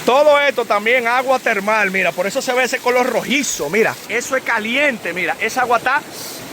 Todo esto también agua termal, mira, por eso se ve ese color rojizo, mira, eso es caliente, mira, esa agua está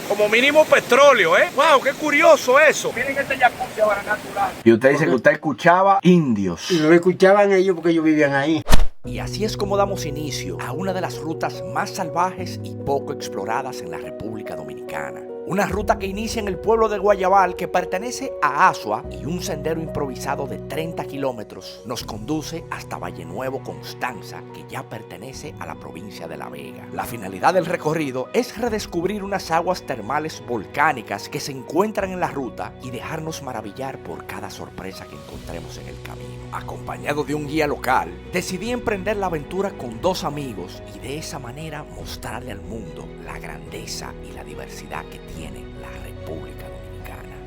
como mínimo petróleo, ¿eh? ¡Wow! ¡Qué curioso eso! Miren este jacuzzi ahora natural. Y usted dice que usted escuchaba indios. Y lo escuchaban ellos porque ellos vivían ahí. Y así es como damos inicio a una de las rutas más salvajes y poco exploradas en la República Dominicana. Una ruta que inicia en el pueblo de Guayabal, que pertenece a Asua, y un sendero improvisado de 30 kilómetros nos conduce hasta Valle Nuevo, Constanza, que ya pertenece a la provincia de La Vega. La finalidad del recorrido es redescubrir unas aguas termales volcánicas que se encuentran en la ruta y dejarnos maravillar por cada sorpresa que encontremos en el camino. Acompañado de un guía local, decidí emprender la aventura con 2 amigos y de esa manera mostrarle al mundo la grandeza y la diversidad que tiene la República Dominicana.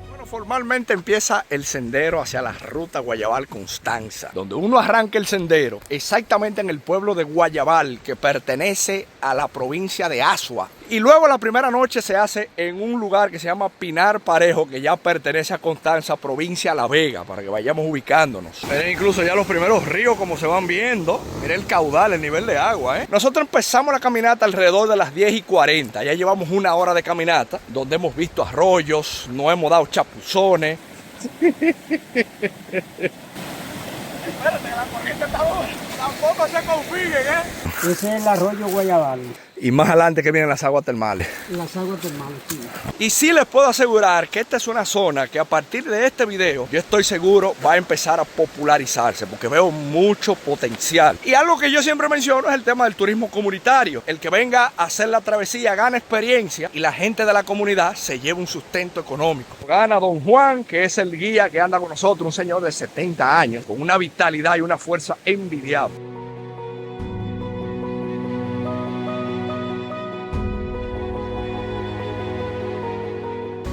Bueno, formalmente empieza el sendero hacia la ruta Guayabal-Constanza, donde uno arranca el sendero exactamente en el pueblo de Guayabal, que pertenece a la provincia de Asua. Y luego la primera noche se hace en un lugar que se llama Pinar Parejo, que ya pertenece a Constanza, provincia de La Vega, para que vayamos ubicándonos. Miren incluso ya los primeros ríos como se van viendo. Miren el caudal, el nivel de agua, ¿eh? Nosotros empezamos la caminata alrededor de las 10:40. Ya llevamos 1 hora de caminata, donde hemos visto arroyos, no hemos dado chapuzones. Espérate, que la corriente está buena. Tampoco se confíen, ¿eh? Ese es el arroyo Guayabal. Y más adelante que vienen las aguas termales. Las aguas termales, sí. Y sí les puedo asegurar que esta es una zona que a partir de este video, yo estoy seguro va a empezar a popularizarse, porque veo mucho potencial. Y algo que yo siempre menciono es el tema del turismo comunitario. El que venga a hacer la travesía gana experiencia y la gente de la comunidad se lleva un sustento económico. Gana don Juan, que es el guía que anda con nosotros, un señor de 70 años, con una vitalidad y una fuerza envidiable.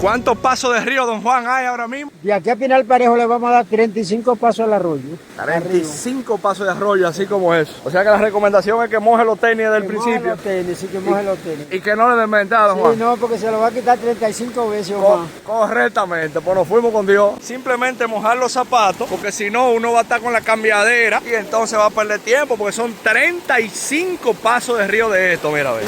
¿Cuántos pasos de río, don Juan, hay ahora mismo? De aquí a Pinar Parejo le vamos a dar 35 pasos al arroyo. 35 pasos de arroyo, así como eso. O sea que la recomendación es que moje los tenis desde el principio. Moje los tenis, sí, que moje los tenis. Y que no le den mentada, don Sí, Juan. no, porque se lo va a quitar 35 veces o más. Correctamente, pues nos fuimos con Dios. Simplemente mojar los zapatos, porque si no uno va a estar con la cambiadera y entonces va a perder tiempo, porque son 35 pasos de río de esto, mira a ver.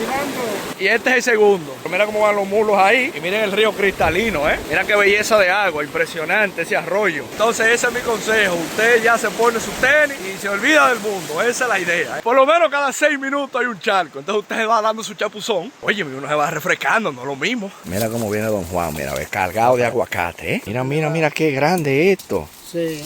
Y este es el segundo. Mira cómo van los mulos ahí y miren el río cristalino, ¿eh? Mira qué belleza de agua, impresionante ese arroyo. Entonces ese es mi consejo, usted ya se pone su tenis y se olvida del mundo, esa es la idea, ¿eh? Por lo menos cada 6 minutos hay un charco, entonces usted va dando su chapuzón. Oye, uno se va refrescando, no es lo mismo. Mira cómo viene don Juan, mira, ve, cargado de aguacate, ¿eh? Mira qué grande esto. Sí.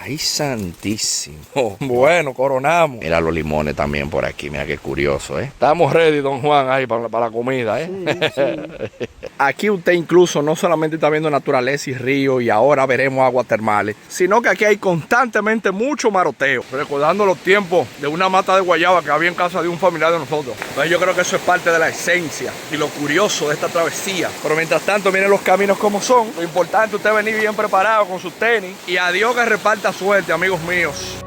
¡Ay, santísimo! Bueno, coronamos. Mira los limones también por aquí, mira qué curioso, ¿eh? Estamos ready, don Juan, ahí para la comida, ¿eh? Sí. Aquí usted incluso no solamente está viendo naturaleza y río y ahora veremos aguas termales, sino que aquí hay constantemente mucho maroteo, recordando los tiempos de una mata de guayaba que había en casa de un familiar de nosotros. Entonces yo creo que eso es parte de la esencia y lo curioso de esta travesía. Pero mientras tanto, miren los caminos como son. Lo importante es usted venir bien preparado con sus tenis y a Dios que reparta suerte, amigos míos.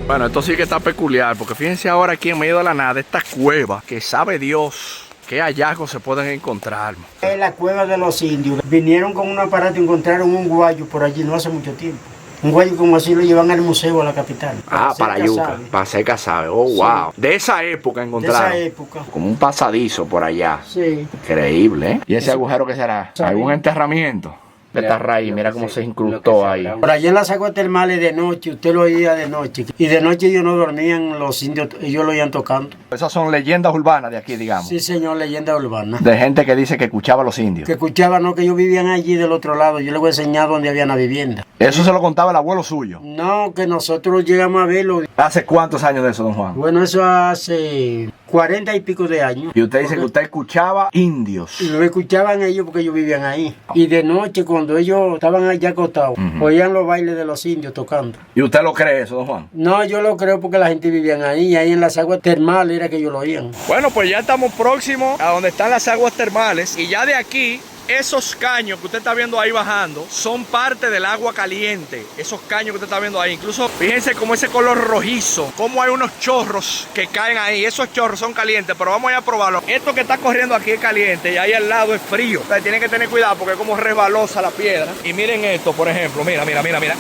Bueno, esto sí que está peculiar, porque fíjense ahora aquí en medio de la nada, esta cueva, que sabe Dios qué hallazgos se pueden encontrar. Es la cueva de los indios. Vinieron con un aparato y encontraron un guayo por allí no hace mucho tiempo. Un guayo como así lo llevan al museo a la capital. Para Yuca, para ser Casabe. Oh, sí. Wow. De esa época encontraron. De esa época. Como un pasadizo por allá. Sí. Increíble, ¿eh? ¿Y ese agujero qué será? ¿Algún enterramiento? De esta raíz, mira cómo se incrustó ahí. Por allá en las aguas termales de noche, usted lo oía de noche. Y de noche ellos no dormían, los indios, ellos lo iban tocando. Esas son leyendas urbanas de aquí, digamos. Sí, señor, leyenda urbana. De gente que dice que escuchaba a los indios. Que escuchaba, no, que ellos vivían allí del otro lado. Yo les voy a enseñar dónde había una vivienda. ¿Eso se lo contaba el abuelo suyo? No, que nosotros llegamos a verlo. ¿Hace cuántos años de eso, don Juan? Bueno, eso hace 40 y pico de años. Y usted dice que usted escuchaba indios. Y lo escuchaban ellos porque ellos vivían ahí. Y de noche, cuando ellos estaban allá acostados, oían los bailes de los indios tocando. ¿Y usted lo cree eso, don Juan? No, yo lo creo porque la gente vivía ahí. Y ahí en las aguas termales era que ellos lo oían. Bueno, pues ya estamos próximos a donde están las aguas termales. Y ya de aquí esos caños que usted está viendo ahí bajando son parte del agua caliente. Esos caños que usted está viendo ahí. Incluso fíjense como ese color rojizo, como hay unos chorros que caen ahí. Esos chorros son calientes, pero vamos a ir a probarlo. Esto que está corriendo aquí es caliente y ahí al lado es frío. O sea, tienen que tener cuidado porque es como resbalosa la piedra. Y miren esto, por ejemplo. Mira.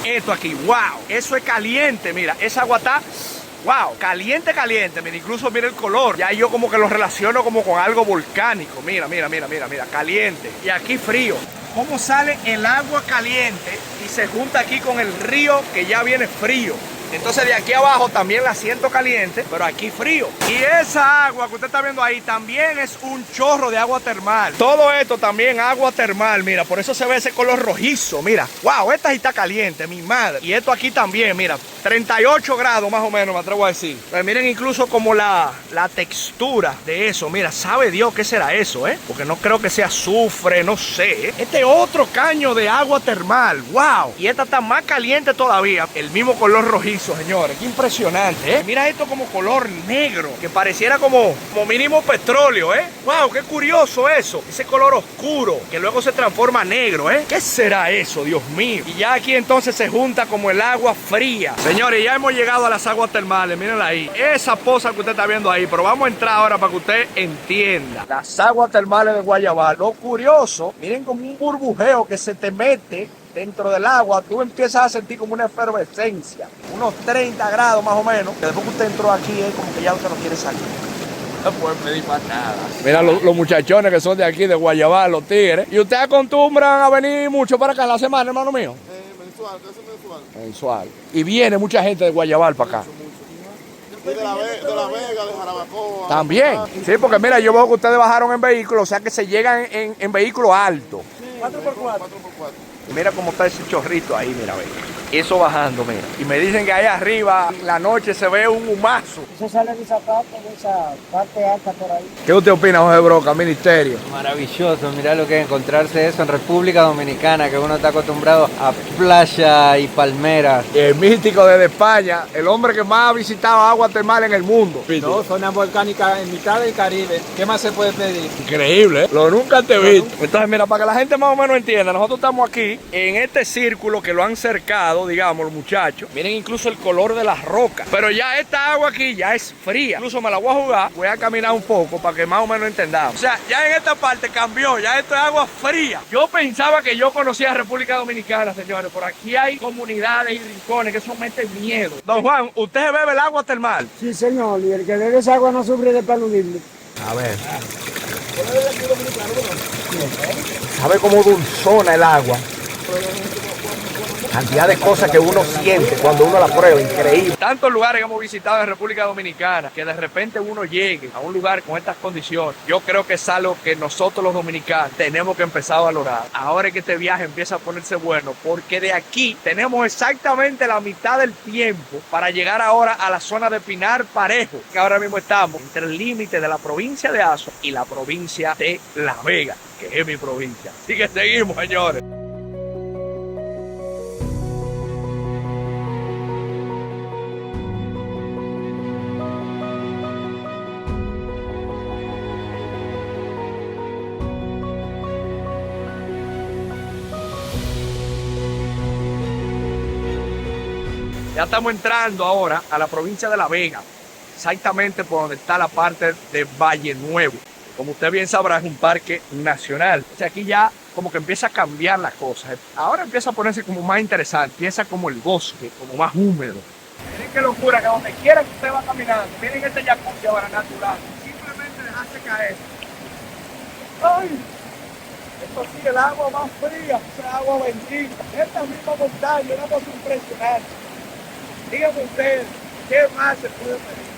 Esto aquí, wow. Eso es caliente, mira. Esa agua está... Wow, caliente, mira, incluso mira el color. Ya yo como que lo relaciono como con algo volcánico. Mira, caliente. Y aquí frío. Cómo sale el agua caliente y se junta aquí con el río que ya viene frío. Entonces de aquí abajo también la siento caliente, pero aquí frío. Y esa agua que usted está viendo ahí también es un chorro de agua termal. Todo esto también agua termal, mira, por eso se ve ese color rojizo, mira. Wow, esta sí está caliente, mi madre. Y esto aquí también, mira, 38 grados más o menos, me atrevo a decir. Pues miren incluso como la textura de eso, mira, sabe Dios qué será eso, porque no creo que sea azufre, no sé. Este es otro caño de agua termal, wow. Y esta está más caliente todavía, el mismo color rojizo. Señores, qué impresionante, Mira esto como color negro, que pareciera como mínimo petróleo, Wow, qué curioso eso. Ese color oscuro, que luego se transforma negro, ¿Qué será eso, Dios mío? Y ya aquí entonces se junta como el agua fría. Señores, ya hemos llegado a las aguas termales, mírenla ahí. Esa poza que usted está viendo ahí, pero vamos a entrar ahora para que usted entienda. Las aguas termales de Guayabal. Lo curioso, miren como un burbujeo que se te mete dentro del agua, tú empiezas a sentir como una efervescencia, unos 30 grados más o menos, que después que usted entró aquí es como que ya usted no quiere salir. No pueden pedir más nada. Mira los muchachones que son de aquí, de Guayabal, los tigres. ¿Y ustedes acostumbran a venir mucho para acá en la semana, hermano mío? Mensual, casi mensual. Mensual. Y viene mucha gente de Guayabal para acá. Y de la Vega, de Jarabacoa. También. Sí, porque mira, yo veo que ustedes bajaron en vehículos, o sea que se llegan en vehículos altos. 4x4. Y mira cómo está ese chorrito ahí, mira, ve. Eso bajando, mira. Y me dicen que ahí arriba, en la noche, se ve un humazo. Eso sale de esa parte alta por ahí. ¿Qué usted opina, José Broca, ministerio? Maravilloso, mirá lo que es encontrarse eso en República Dominicana, que uno está acostumbrado a playa y palmeras. El místico desde España, el hombre que más ha visitado agua termal en el mundo. No, zona volcánica en mitad del Caribe. ¿Qué más se puede pedir? Increíble, Lo nunca te he visto. Entonces, mira, para que la gente más o menos entienda, nosotros estamos aquí en este círculo que lo han cercado, digamos, los muchachos. Miren incluso el color de las rocas. Pero ya esta agua aquí ya es fría. Incluso me la voy a jugar, voy a caminar un poco para que más o menos entendamos. O sea, ya en esta parte cambió, ya esto es agua fría. Yo pensaba que yo conocía República Dominicana, señores. Por aquí hay comunidades y rincones que eso mete miedo. Don Juan, ¿usted bebe el agua termal? Sí, señor, y el que bebe esa agua no sufre de paludismo. A ver. ¿Sabe cómo dulzona el agua? Cantidad de cosas que uno siente cuando uno la prueba, increíble. Tantos lugares que hemos visitado en República Dominicana, que de repente uno llegue a un lugar con estas condiciones, yo creo que es algo que nosotros los dominicanos tenemos que empezar a valorar. Ahora es que este viaje empieza a ponerse bueno, porque de aquí tenemos exactamente la mitad del tiempo para llegar ahora a la zona de Pinar Parejo, que ahora mismo estamos entre el límite de la provincia de Azua y la provincia de La Vega, que es mi provincia. Así que seguimos, señores. Ya estamos entrando ahora a la provincia de La Vega, exactamente por donde está la parte de Valle Nuevo. Como usted bien sabrá, es un parque nacional. O sea, aquí ya como que empieza a cambiar la cosa. Ahora empieza a ponerse como más interesante, empieza como el bosque, como más húmedo. Miren qué locura, que donde quiera que usted va caminando, miren este jacuzzi ahora natural, simplemente dejarse caer. ¡Ay! Esto sí, el agua más fría, esa agua bendita. Esta misma montaña, una cosa impresionante. Dígame usted, ¿qué más se puede pedir?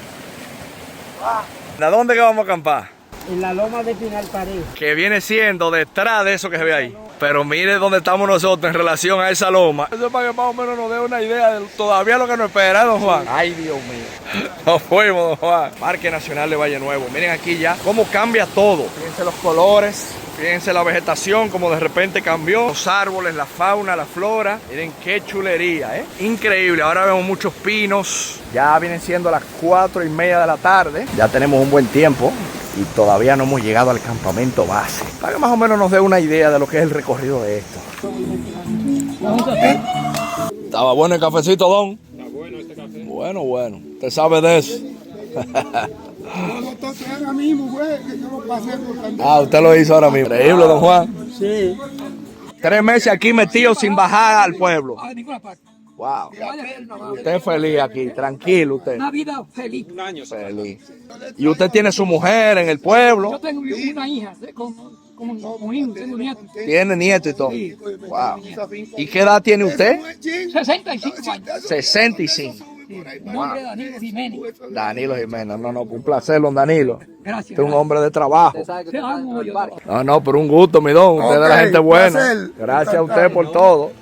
¿A dónde que vamos a acampar? En la loma de Pinar Parejo. Que viene siendo detrás de eso que se ve ahí. Pero mire dónde estamos nosotros en relación a esa loma. Eso es para que más o menos nos dé una idea de todavía lo que nos espera, don Juan. Ay, Dios mío. Nos fuimos, don Juan. Parque Nacional de Valle Nuevo. Miren aquí ya cómo cambia todo. Fíjense los colores. Fíjense la vegetación, como de repente cambió. Los árboles, la fauna, la flora. Miren qué chulería, Increíble. Ahora vemos muchos pinos. Ya vienen siendo las 4:30 de la tarde. Ya tenemos un buen tiempo. y todavía no hemos llegado al campamento base. Para que más o menos nos dé una idea de lo que es el recorrido de esto. ¿Estaba bueno el cafecito, don? Está bueno este café. Bueno. ¿Usted sabe de eso? Usted lo hizo ahora mismo. Increíble, don Juan. Sí. 3 meses aquí metido sin bajar al pueblo. Wow. Usted es feliz aquí, tranquilo usted. Una vida feliz. Un año. Feliz. Y usted tiene su mujer en el pueblo. Yo tengo una hija con hijos, tengo nietos. Tiene nieto y todo. Wow. ¿Y qué edad tiene usted? 65 años. 65. Mi nombre es Danilo Jiménez. Danilo Jiménez. No, un placer, don Danilo. Gracias. Usted es un hombre de trabajo. Te amo yo. No, pero un gusto, mi don. Usted es de la gente buena. Gracias a usted por todo.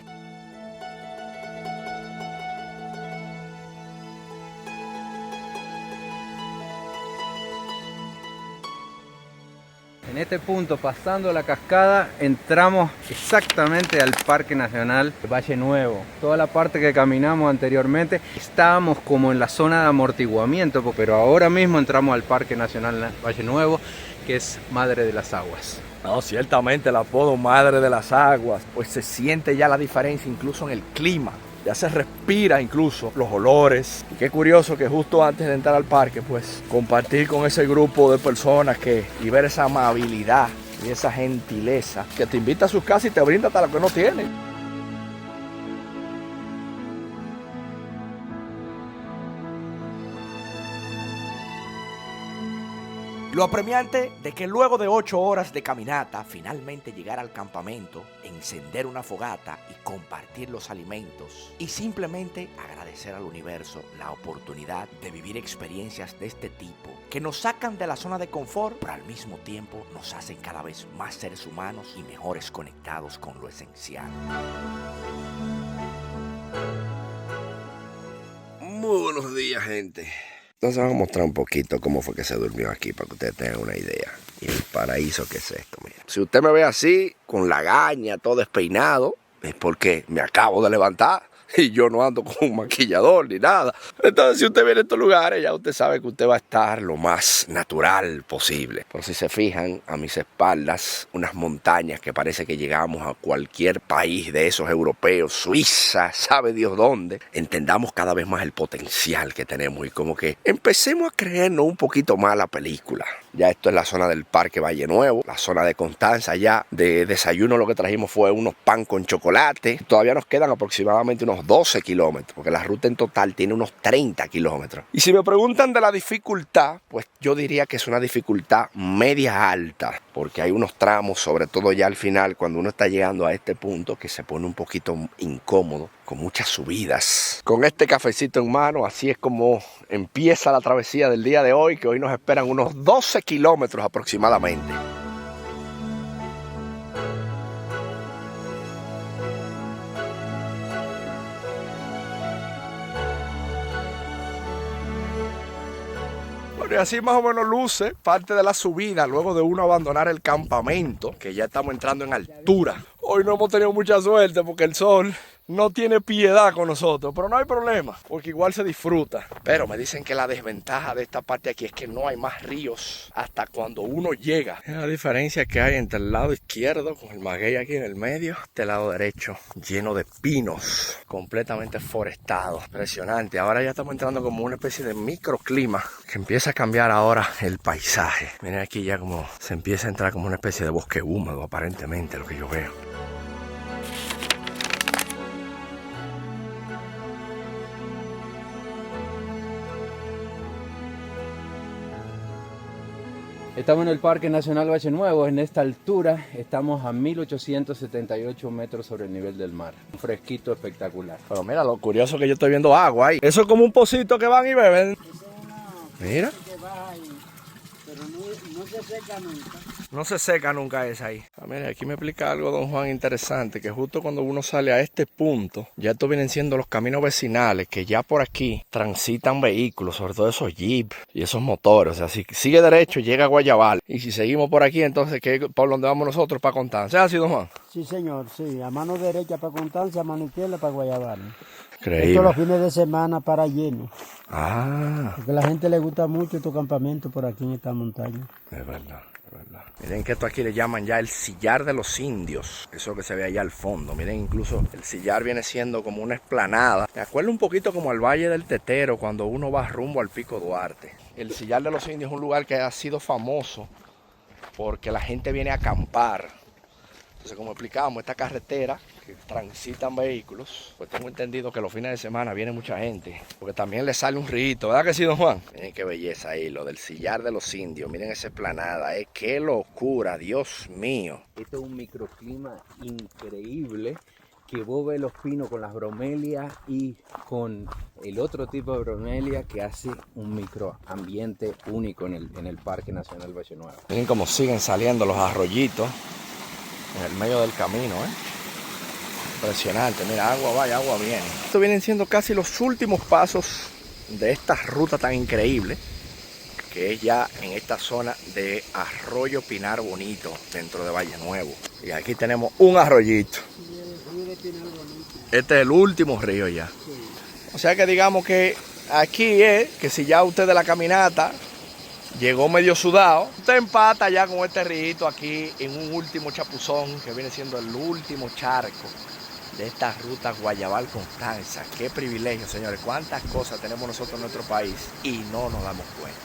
En este punto, pasando la cascada, entramos exactamente al Parque Nacional Valle Nuevo. Toda la parte que caminamos anteriormente, estábamos como en la zona de amortiguamiento, pero ahora mismo entramos al Parque Nacional Valle Nuevo, que es Madre de las Aguas. No, ciertamente el apodo Madre de las Aguas, pues se siente ya la diferencia incluso en el clima. Ya se respira incluso los olores. Y qué curioso que justo antes de entrar al parque, pues compartir con ese grupo de personas y ver esa amabilidad y esa gentileza que te invita a sus casas y te brinda hasta lo que no tiene. Lo apremiante de que luego de 8 horas de caminata, finalmente llegar al campamento, encender una fogata y compartir los alimentos y simplemente agradecer al universo la oportunidad de vivir experiencias de este tipo que nos sacan de la zona de confort, pero al mismo tiempo nos hacen cada vez más seres humanos y mejores conectados con lo esencial. Muy buenos días, gente. Entonces vamos a mostrar un poquito cómo fue que se durmió aquí para que ustedes tengan una idea. Y el paraíso que es esto, mira. Si usted me ve así, con la gaña, todo despeinado, es porque me acabo de levantar. Y yo no ando con un maquillador ni nada. Entonces, si usted viene a estos lugares, ya usted sabe que usted va a estar lo más natural posible. Por si se fijan, a mis espaldas, unas montañas que parece que llegamos a cualquier país de esos europeos, Suiza, sabe Dios dónde. Entendamos cada vez más el potencial que tenemos y como que empecemos a creernos un poquito más la película. Ya esto es la zona del Parque Valle Nuevo, la zona de Constanza. Ya de desayuno lo que trajimos fue unos pan con chocolate. Todavía nos quedan aproximadamente unos 12 kilómetros, porque la ruta en total tiene unos 30 kilómetros. Y si me preguntan de la dificultad, pues yo diría que es una dificultad media alta, porque hay unos tramos, sobre todo ya al final, cuando uno está llegando a este punto, que se pone un poquito incómodo, con muchas subidas. Con este cafecito en mano, así es como empieza la travesía del día de hoy, que hoy nos esperan unos 12 kilómetros aproximadamente. Y así más o menos luce parte de la subida luego de uno abandonar el campamento, que ya estamos entrando en altura. Hoy no hemos tenido mucha suerte porque el sol no tiene piedad con nosotros, pero no hay problema, porque igual se disfruta. Pero me dicen que la desventaja de esta parte aquí es que no hay más ríos hasta cuando uno llega. Es la diferencia que hay entre el lado izquierdo, con el maguey aquí en el medio, este lado derecho, lleno de pinos, completamente forestado. Impresionante. Ahora ya estamos entrando como una especie de microclima que empieza a cambiar ahora el paisaje. Miren aquí ya como se empieza a entrar como una especie de bosque húmedo, aparentemente, lo que yo veo. Estamos en el Parque Nacional Valle Nuevo. En esta altura estamos a 1878 metros sobre el nivel del mar. Un fresquito espectacular. Pero mira, lo curioso que yo estoy viendo agua ahí. Eso es como un pocito que van y beben. Mira. Pero no se seca nunca. No se seca nunca esa ahí. Mira, aquí me explica algo don Juan interesante, que justo cuando uno sale a este punto, ya estos vienen siendo los caminos vecinales, que ya por aquí transitan vehículos, sobre todo esos jeeps y esos motores. O sea, si sigue derecho llega a Guayabal. Y si seguimos por aquí, entonces, ¿qué, por dónde vamos nosotros para Constanza? ¿Es así, don Juan? Sí, señor, sí. A mano derecha para Constancia, a mano izquierda para Guayabal. Increíble. Todos los fines de semana para lleno. Ah, Porque a la gente le gusta mucho estos campamentos por aquí en esta montaña. es verdad, es verdad. Miren que esto aquí le llaman ya el sillar de los indios. Eso que se ve allá al fondo. Miren, incluso el sillar viene siendo como una explanada. Me acuerdo un poquito como al Valle del Tetero cuando uno va rumbo al Pico Duarte. El sillar de los indios es un lugar que ha sido famoso porque la gente viene a acampar. Entonces, como explicamos, esta carretera que transitan vehículos, pues tengo entendido que los fines de semana viene mucha gente, porque también le sale un rito, ¿verdad que sí, don Juan? Miren qué belleza ahí, lo del sillar de los indios, miren esa esplanada, qué locura, Dios mío. Este es un microclima increíble que vos ves los pinos con las bromelias y con el otro tipo de bromelia que hace un microambiente único en el Parque Nacional Valle Nuevo. Miren cómo siguen saliendo los arroyitos en el medio del camino, Impresionante, mira, agua va y agua viene. Estos vienen siendo casi los últimos pasos de esta ruta tan increíble, que es ya en esta zona de Arroyo Pinar Bonito, dentro de Valle Nuevo. Y aquí tenemos un arroyito. Este es el último río ya. O sea que digamos que aquí es que si ya usted de la caminata llegó medio sudado, usted empata ya con este río aquí en un último chapuzón que viene siendo el último charco de esta ruta Guayabal-Constanza. Qué privilegio, señores. Cuántas cosas tenemos nosotros en nuestro país y no nos damos cuenta.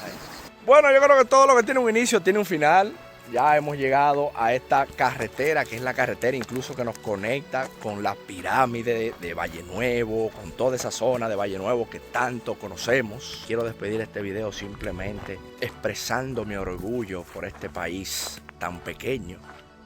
Bueno, yo creo que todo lo que tiene un inicio tiene un final. Ya hemos llegado a esta carretera, que es la carretera incluso que nos conecta con la pirámide de Valle Nuevo, con toda esa zona de Valle Nuevo que tanto conocemos. Quiero despedir este video simplemente expresando mi orgullo por este país tan pequeño,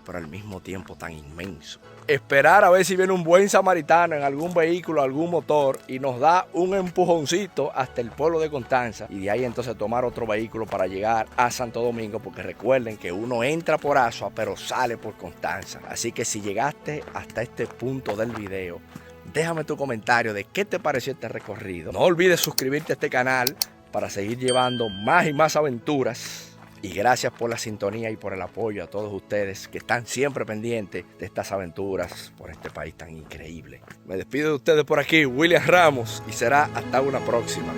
pero al mismo tiempo tan inmenso. Esperar a ver si viene un buen samaritano en algún vehículo, algún motor y nos da un empujoncito hasta el pueblo de Constanza y de ahí entonces tomar otro vehículo para llegar a Santo Domingo, porque recuerden que uno entra por Asua pero sale por Constanza. Así que si llegaste hasta este punto del video, déjame tu comentario de qué te pareció este recorrido. No olvides suscribirte a este canal para seguir llevando más y más aventuras. Y gracias por la sintonía y por el apoyo a todos ustedes que están siempre pendientes de estas aventuras por este país tan increíble. Me despido de ustedes por aquí, William Ramos, y será hasta una próxima.